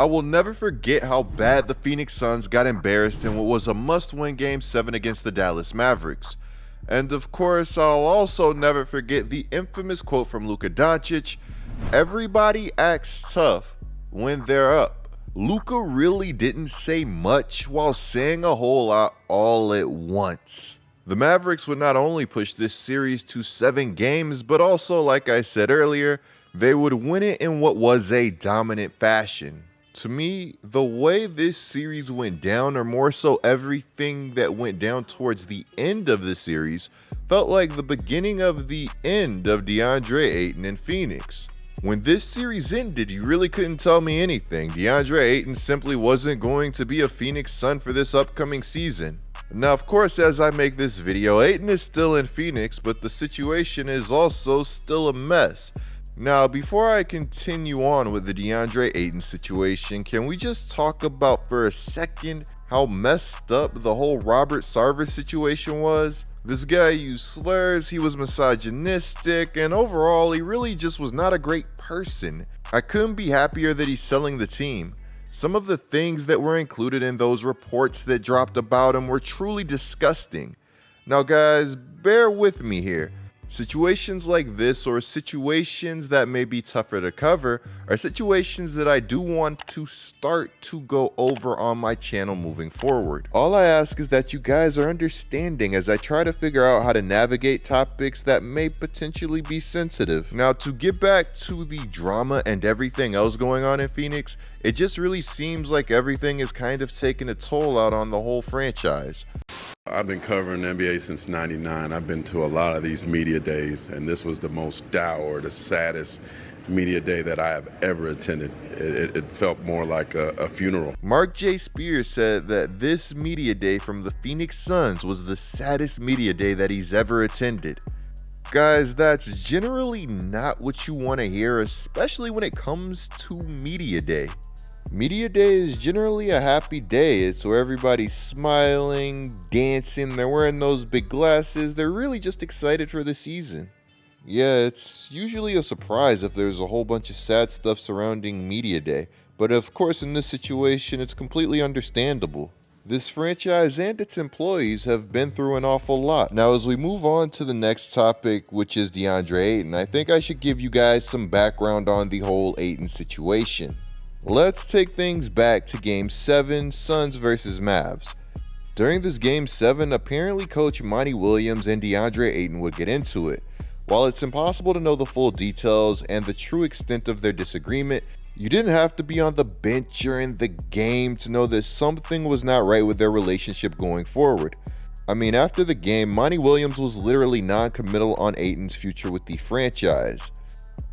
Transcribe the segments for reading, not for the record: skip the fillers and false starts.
I will never forget how bad the Phoenix Suns got embarrassed in what was a must-win Game 7 against the Dallas Mavericks. And of course, I'll also never forget the infamous quote from Luka Doncic, "Everybody acts tough when they're up." Luka really didn't say much while saying a whole lot all at once. The Mavericks would not only push this series to 7 games, but also, like I said earlier, they would win it in what was a dominant fashion. To me, the way this series went down, or more so everything that went down towards the end of the series, felt like the beginning of the end of DeAndre Ayton in Phoenix. When this series ended, you really couldn't tell me anything. DeAndre Ayton simply wasn't going to be a Phoenix Sun for this upcoming season. Now, of course, as I make this video, Ayton is still in Phoenix, but the situation is also still a mess. Now, before I continue on with the DeAndre Ayton situation, can we just talk about for a second how messed up the whole Robert Sarver situation was? This guy used slurs, he was misogynistic, and overall, he really just was not a great person. I couldn't be happier that he's selling the team. Some of the things that were included in those reports that dropped about him were truly disgusting. Now guys, bear with me here. Situations like this, or situations that may be tougher to cover, are situations that I do want to start to go over on my channel moving forward. All I ask is that you guys are understanding as I try to figure out how to navigate topics that may potentially be sensitive. Now, to get back to the drama and everything else going on in Phoenix, it just really seems like everything is kind of taking a toll out on the whole franchise. I've been covering the NBA since '99. I've been to a lot of these media days, and this was the most dour, the saddest media day that I have ever attended. It felt more like a funeral. Mark J. Spears said that this media day from the Phoenix Suns was the saddest media day that he's ever attended. Guys, that's generally not what you want to hear, especially when it comes to media day. Media day is generally a happy day. It's where everybody's smiling, dancing, they're wearing those big glasses, they're really just excited for the season. Yeah, it's usually a surprise if there's a whole bunch of sad stuff surrounding media day, but of course in this situation it's completely understandable. This franchise and its employees have been through an awful lot. Now as we move on to the next topic, which is DeAndre Ayton, I think I should give you guys some background on the whole Ayton situation. Let's take things back to Game 7, Suns vs. Mavs. During this Game 7, apparently Coach Monty Williams and DeAndre Ayton would get into it. While it's impossible to know the full details and the true extent of their disagreement, you didn't have to be on the bench or in the game to know that something was not right with their relationship going forward. I mean, after the game, Monty Williams was literally non-committal on Ayton's future with the franchise.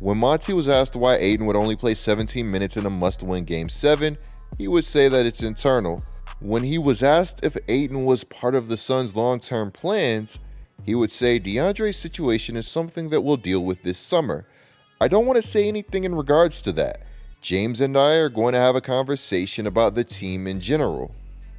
When Monty was asked why Ayton would only play 17 minutes in a must-win Game 7, he would say that it's internal. When he was asked if Ayton was part of the Suns' long-term plans, he would say DeAndre's situation is something that we'll deal with this summer. I don't want to say anything in regards to that. James and I are going to have a conversation about the team in general.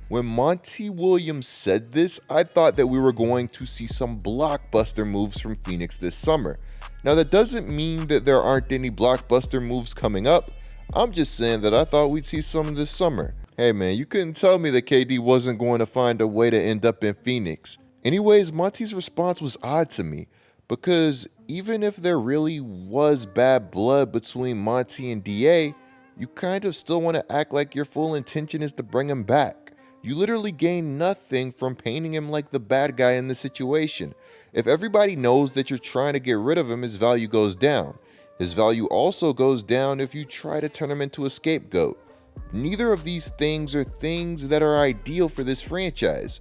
When Monty Williams said this, I thought that we were going to see some blockbuster moves from Phoenix this summer. Now that doesn't mean that there aren't any blockbuster moves coming up. I'm just saying that I thought we'd see some this summer. Hey man, you couldn't tell me that KD wasn't going to find a way to end up in Phoenix. Anyways, Montys' response was odd to me, because even if there really was bad blood between Monty and DA, you kind of still want to act like your full intention is to bring him back. You literally gain nothing from painting him like the bad guy in the situation. If everybody knows that you're trying to get rid of him, his value goes down. His value also goes down if you try to turn him into a scapegoat. Neither of these things are things that are ideal for this franchise.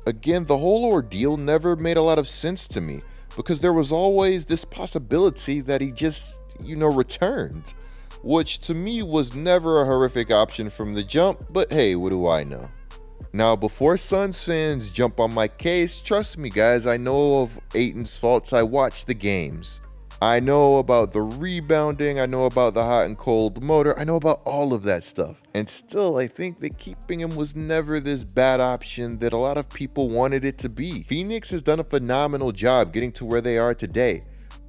Again, the whole ordeal never made a lot of sense to me, because there was always this possibility that he just, returned, which to me was never a horrific option from the jump, but hey, what do I know? Now, before Suns fans jump on my case, trust me guys, I know of Ayton's faults. I watched the games. I know about the rebounding, I know about the hot and cold motor, I know about all of that stuff. And still, I think that keeping him was never this bad option that a lot of people wanted it to be. Phoenix has done a phenomenal job getting to where they are today.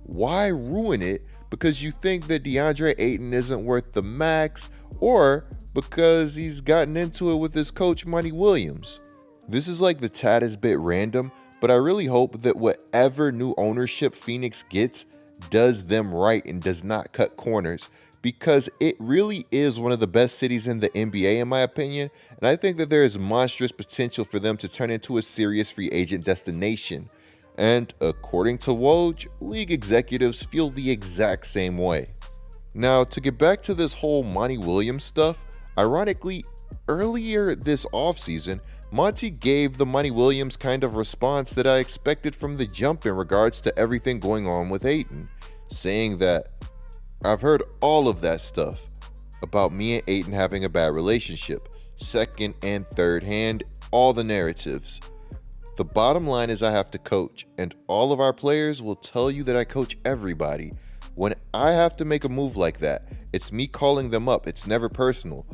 Why ruin it because you think that DeAndre Ayton isn't worth the max, or because he's gotten into it with his coach Monty Williams. This is like the taddest bit random, but I really hope that whatever new ownership Phoenix gets does them right and does not cut corners, because it really is one of the best cities in the NBA in my opinion, and I think that there is monstrous potential for them to turn into a serious free agent destination. And according to Woj, league executives feel the exact same way. Now, to get back to this whole Monty Williams stuff, ironically, earlier this offseason, Monty gave the Monty Williams kind of response that I expected from the jump in regards to everything going on with Ayton, saying that, "I've heard all of that stuff about me and Ayton having a bad relationship, second and third hand, all the narratives. The bottom line is I have to coach, and all of our players will tell you that I coach everybody. When I have to make a move like that, it's me calling them up, it's never personal.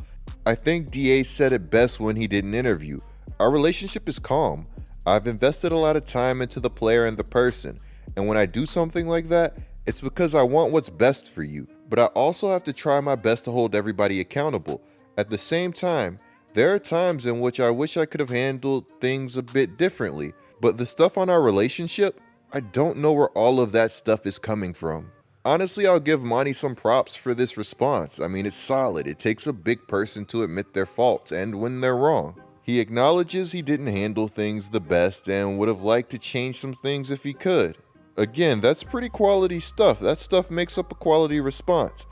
I think DA said it best when he did an interview. Our relationship is calm. I've invested a lot of time into the player and the person, and when I do something like that, it's because I want what's best for you, but I also have to try my best to hold everybody accountable. At the same time, there are times in which I wish I could have handled things a bit differently, but the stuff on our relationship, I don't know where all of that stuff is coming from." Honestly, I'll give Monty some props for this response. I mean, it's solid. It takes a big person to admit their faults and when they're wrong. He acknowledges he didn't handle things the best and would have liked to change some things if he could. Again, that's pretty quality stuff. That stuff makes up a quality response.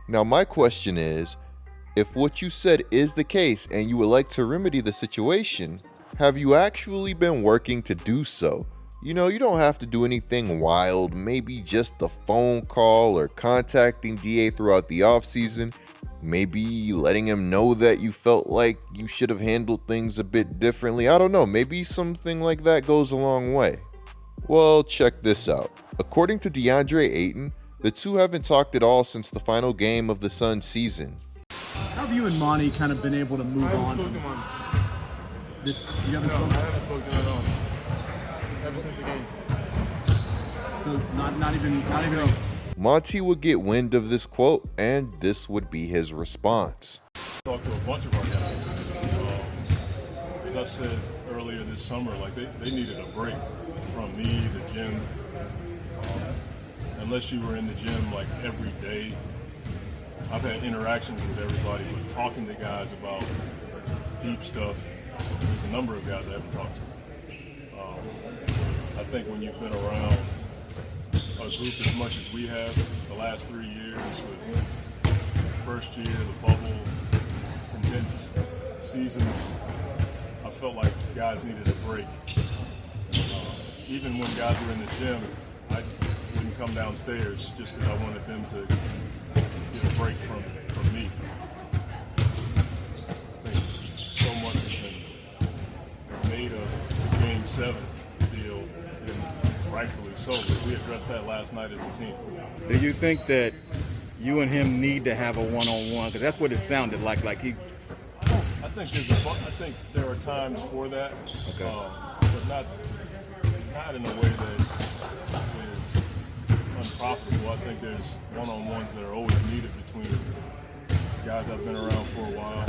Now, my question is, if what you said is the case and you would like to remedy the situation, have you actually been working to do so? You know, you don't have to do anything wild, maybe just a phone call or contacting DA throughout the offseason, maybe letting him know that you felt like you should have handled things a bit differently. I don't know, maybe something like that goes a long way. Well, check this out. According to DeAndre Ayton, the two haven't talked at all since the final game of the Suns season. How have you and Monty kind of been able to move on? I haven't spoken to Monty. You haven't No, spoken? I haven't spoken to him at all. Ever since the game. So not even. Monty would get wind of this quote, and this would be his response. Talked to a bunch of our guys. As I said earlier this summer, like they needed a break from me, the gym. Unless you were in the gym like every day, I've had interactions with everybody, but talking to guys about deep stuff, there's a number of guys I haven't talked to. I think when you've been around a group as much as we have the last 3 years, with the first year, the bubble, condensed seasons, I felt like guys needed a break. Even when guys were in the gym, I wouldn't come downstairs just because I wanted them to get a break from me. I think so much has been made of the Game 7 deal, and rightfully so. But we addressed that last night as a team. Do you think that you and him need to have a one-on-one? Because that's what it sounded like. Like he. I think there are times for that, but not in a way that is unprofitable. I think there's one-on-ones that are always needed between guys I've been around for a while.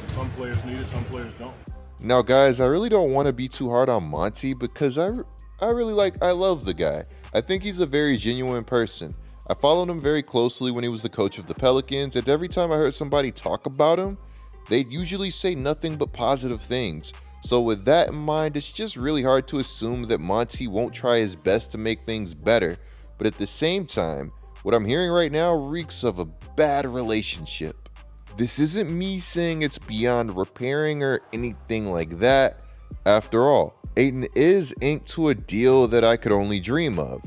Some players need it, some players don't. Now, guys, I really don't want to be too hard on Monty because I love the guy. I think he's a very genuine person. I followed him very closely when he was the coach of the Pelicans, and every time I heard somebody talk about him, they'd usually say nothing but positive things. So with that in mind, it's just really hard to assume that Monty won't try his best to make things better. But at the same time, what I'm hearing right now reeks of a bad relationship. This isn't me saying it's beyond repairing or anything like that. After all, Ayton is inked to a deal that I could only dream of.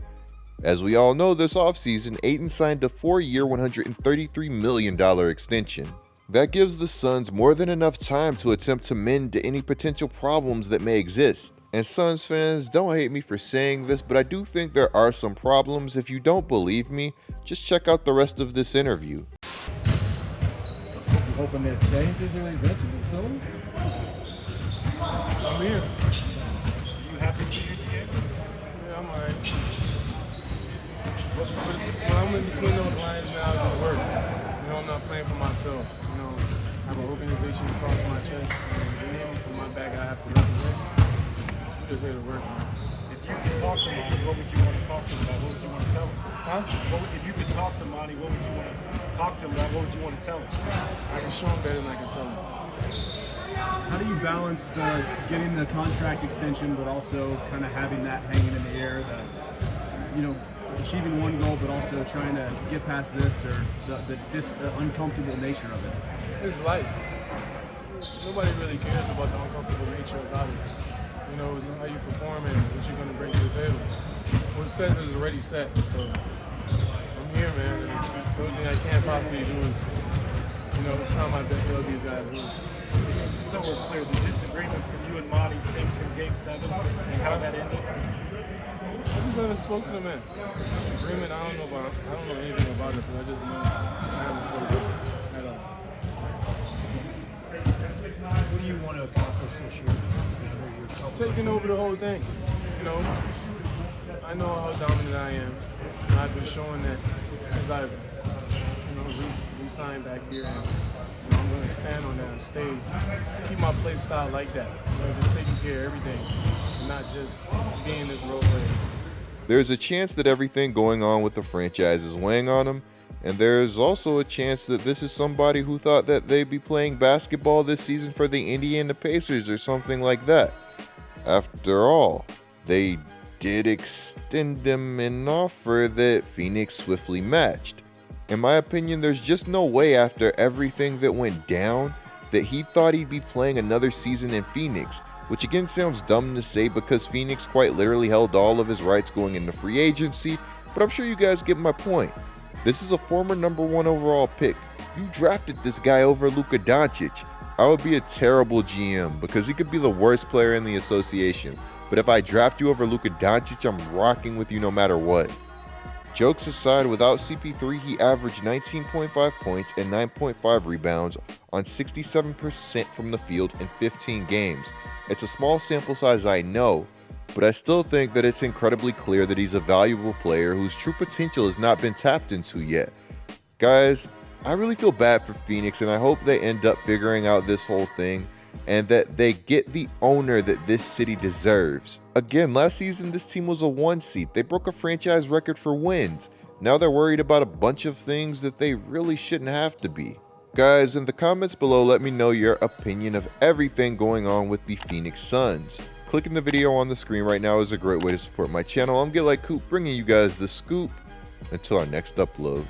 As we all know, this offseason, Ayton signed a 4-year, $133 million extension. That gives the Suns more than enough time to attempt to mend any potential problems that may exist. And Suns fans, don't hate me for saying this, but I do think there are some problems. If you don't believe me, just check out the rest of this interview. You hoping that changes really eventually soon? I'm here. You happy to be here? Yeah, I'm alright. When I'm in between those lines now, it just works. You know I'm not playing for myself. You know, I have an organization across my chest, and the name on my back I have to represent. I'm just here to work, man. If you could talk to Monty, what would you want to talk to him about? What would you want to tell him? Huh? If you could talk to Monty, what would you want to talk to him about? What would you want to tell him? I can show him better than I can tell him. How do you balance getting the contract extension, but also kind of having that hanging in the air, achieving one goal, but also trying to get past this or the uncomfortable nature of it? It's life. Nobody really cares about the uncomfortable nature about it. You know, it's how you perform and what you're going to bring to the table. What's said is already set. So I'm here, man. And the only thing I can't possibly do is, try my best to help these guys win. So we're clear, the disagreement from you and Monty stems from Game 7 and how that ended. I just haven't spoken to the man. Disagreement, I don't know anything about it, but I just know I haven't spoken to him at all. What do you want to accomplish this year? Taking over the whole thing. I know how dominant I am. And I've been showing that since I've, re-signed back here. And, I'm going to stand on that and stay, keep my play style like that. Just taking care of everything, and not just being this role player. There's a chance that everything going on with the franchise is weighing on him, and there's also a chance that this is somebody who thought that they'd be playing basketball this season for the Indiana Pacers or something like that. After all, they did extend him an offer that Phoenix swiftly matched. In my opinion, there's just no way after everything that went down that he thought he'd be playing another season in Phoenix, which again sounds dumb to say because Phoenix quite literally held all of his rights going into free agency, but I'm sure you guys get my point. This is a former #1 overall pick. You drafted this guy over Luka Doncic. I would be a terrible GM because he could be the worst player in the association, but if I draft you over Luka Doncic, I'm rocking with you no matter what. Jokes aside, without CP3, he averaged 19.5 points and 9.5 rebounds on 67% from the field in 15 games. It's a small sample size, I know, but I still think that it's incredibly clear that he's a valuable player whose true potential has not been tapped into yet. Guys, I really feel bad for Phoenix, and I hope they end up figuring out this whole thing and that they get the owner that this city deserves. Again, last season this team was a 1 seed. They broke a franchise record for wins. Now they're worried about a bunch of things that they really shouldn't have to be. Guys, in the comments below, let me know your opinion of everything going on with the Phoenix Suns. Clicking the video on the screen right now is a great way to support my channel. I'm Get Like Coop, bringing you guys the scoop. Until our next upload.